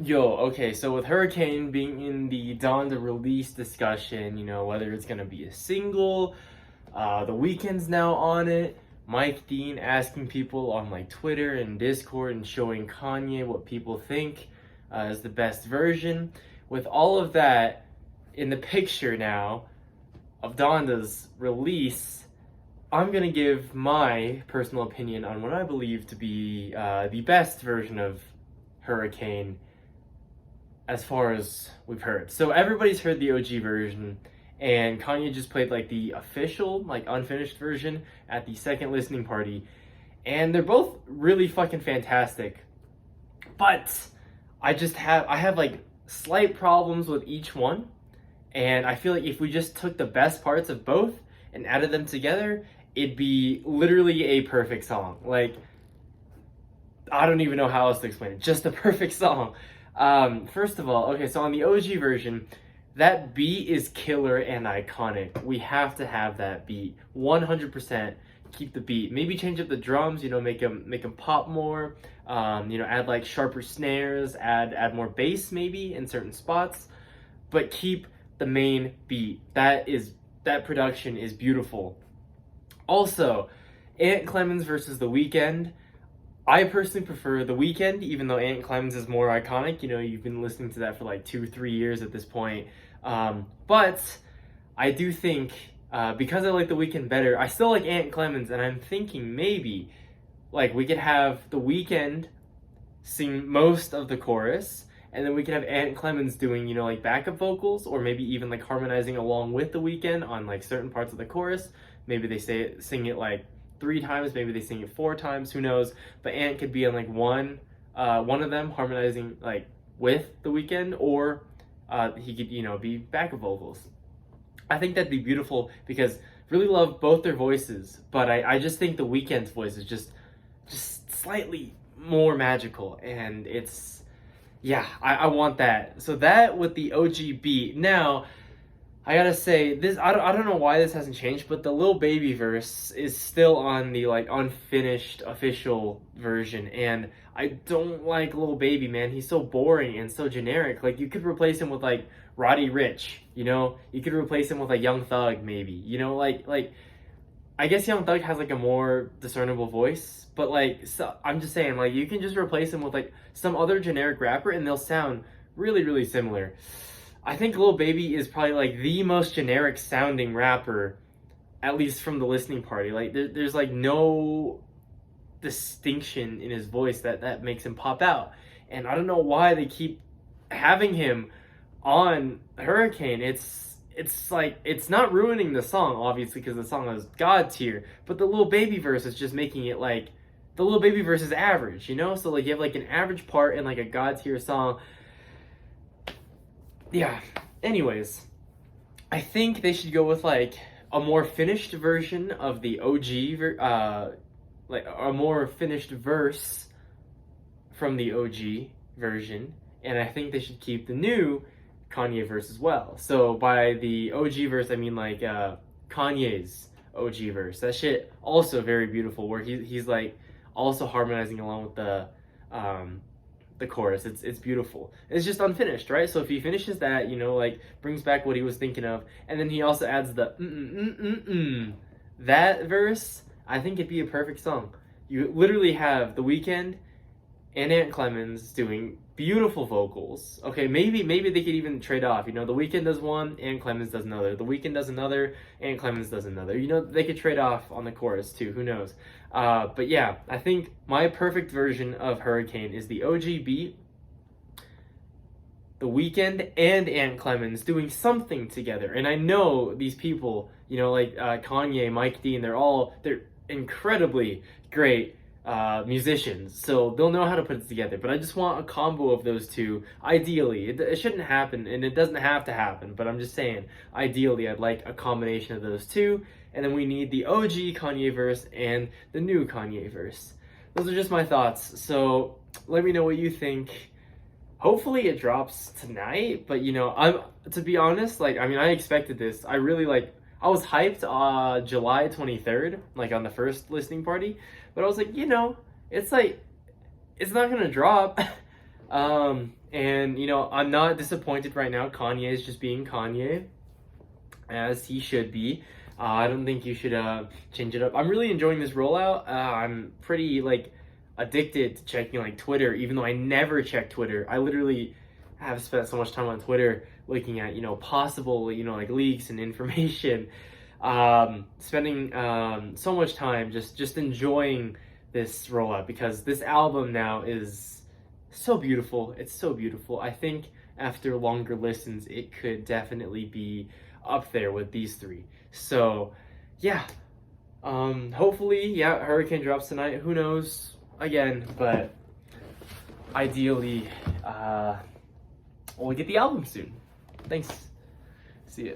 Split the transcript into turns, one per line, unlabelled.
Yo, okay, so with Hurricane being in the Donda release discussion, whether it's gonna be a single, the weekend's now on it. Mike Dean asking people on like Twitter and Discord and showing Kanye what people think is the best version. With all of that in the picture now of Donda's release, I'm gonna give my personal opinion on what I believe to be the best version of Hurricane as far as we've heard. So everybody's heard the OG version, and Kanye just played like the official, like unfinished version at the second listening party, and they're both really fucking fantastic. But I have like slight problems with each one, and I feel like if we just took the best parts of both and added them together, it'd be literally a perfect song. Like, I don't even know how else to explain it. Just a perfect song. First of all, okay, so on the OG version, that beat is killer and iconic. We have to have that beat. 100% keep the beat. Maybe change up the drums, make them pop more. Add like sharper snares, add more bass maybe in certain spots, but keep the main beat. That production is beautiful. Also, Ant Clemens versus The Weeknd. I personally prefer The Weeknd, even though Ant Clemens is more iconic. You've been listening to that for like 2-3 years at this point. But I do think, because I like The Weeknd better, I still like Ant Clemens, and I'm thinking maybe like we could have The Weeknd sing most of the chorus, and then we could have Ant Clemens doing, like backup vocals, or maybe even like harmonizing along with The Weeknd on like certain parts of the chorus. Maybe they sing it like 3 times, maybe they sing it 4 times, who knows? But Ant could be on like one of them harmonizing like with The Weeknd, or he could be backup vocals. I think that'd be beautiful because really love both their voices, but I just think The Weeknd's voice is just slightly more magical, and it's, yeah, I want that. So that with the OG beat. Now I gotta say, this, I don't know why this hasn't changed, but the Lil Baby verse is still on the like unfinished official version, and I don't like Lil Baby, man. He's so boring and so generic. Like, you could replace him with like Roddy Ricch, you could replace him with like Young Thug maybe, like I guess Young Thug has like a more discernible voice, but like, so, I'm just saying, like, you can just replace him with like some other generic rapper and they'll sound really, really similar. I think Lil Baby is probably like the most generic sounding rapper, at least from the listening party. Like, there's like no distinction in his voice that makes him pop out. And I don't know why they keep having him on Hurricane. It's like, it's not ruining the song, obviously, because the song is God tier, but the Lil Baby verse is just making it like, the Lil Baby verse is average, So like, you have like an average part in like a God tier song. Yeah, anyways, I think they should go with like a more finished version of the OG, like a more finished verse from the OG version, and I think they should keep the new Kanye verse as well. So by the OG verse, I mean like Kanye's OG verse. That shit also very beautiful, where he's like also harmonizing along with the chorus. It's beautiful. It's just unfinished, right? So if he finishes that, like brings back what he was thinking of, and then he also adds the that verse, I think it'd be a perfect song. You literally have The Weeknd and Ant Clemens doing beautiful vocals. Okay, maybe they could even trade off. The Weeknd does one, Ant Clemens does another. The Weeknd does another, Ant Clemens does another. They could trade off on the chorus too. Who knows? But yeah, I think my perfect version of Hurricane is the OG beat, The Weeknd and Ant Clemens doing something together. And I know these people, like Kanye, Mike Dean, they're incredibly great musicians, so they'll know how to put it together. But I just want a combo of those two. Ideally, it shouldn't happen, and it doesn't have to happen, but I'm just saying, ideally I'd like a combination of those two, and then we need the OG Kanye verse and the new Kanye verse. Those are just my thoughts, so let me know what you think. Hopefully it drops tonight, but to be honest, like, I expected this. I was hyped July 23rd, like on the first listening party, but I was like, it's not gonna drop. And you know, I'm not disappointed right now. Kanye is just being Kanye, as he should be. I don't think you should change it up. I'm really enjoying this rollout. I'm pretty like addicted to checking like Twitter, even though I never check Twitter. I literally have spent so much time on Twitter looking at, you know, possible, you know, like leaks and information. Spending so much time just enjoying this rollout, because this album now is so beautiful. It's so beautiful. I think after longer listens, it could definitely be up there with these three. So, yeah. Hopefully, yeah, Hurricane drops tonight. Who knows? Again, but ideally, we'll get the album soon. Thanks. See ya.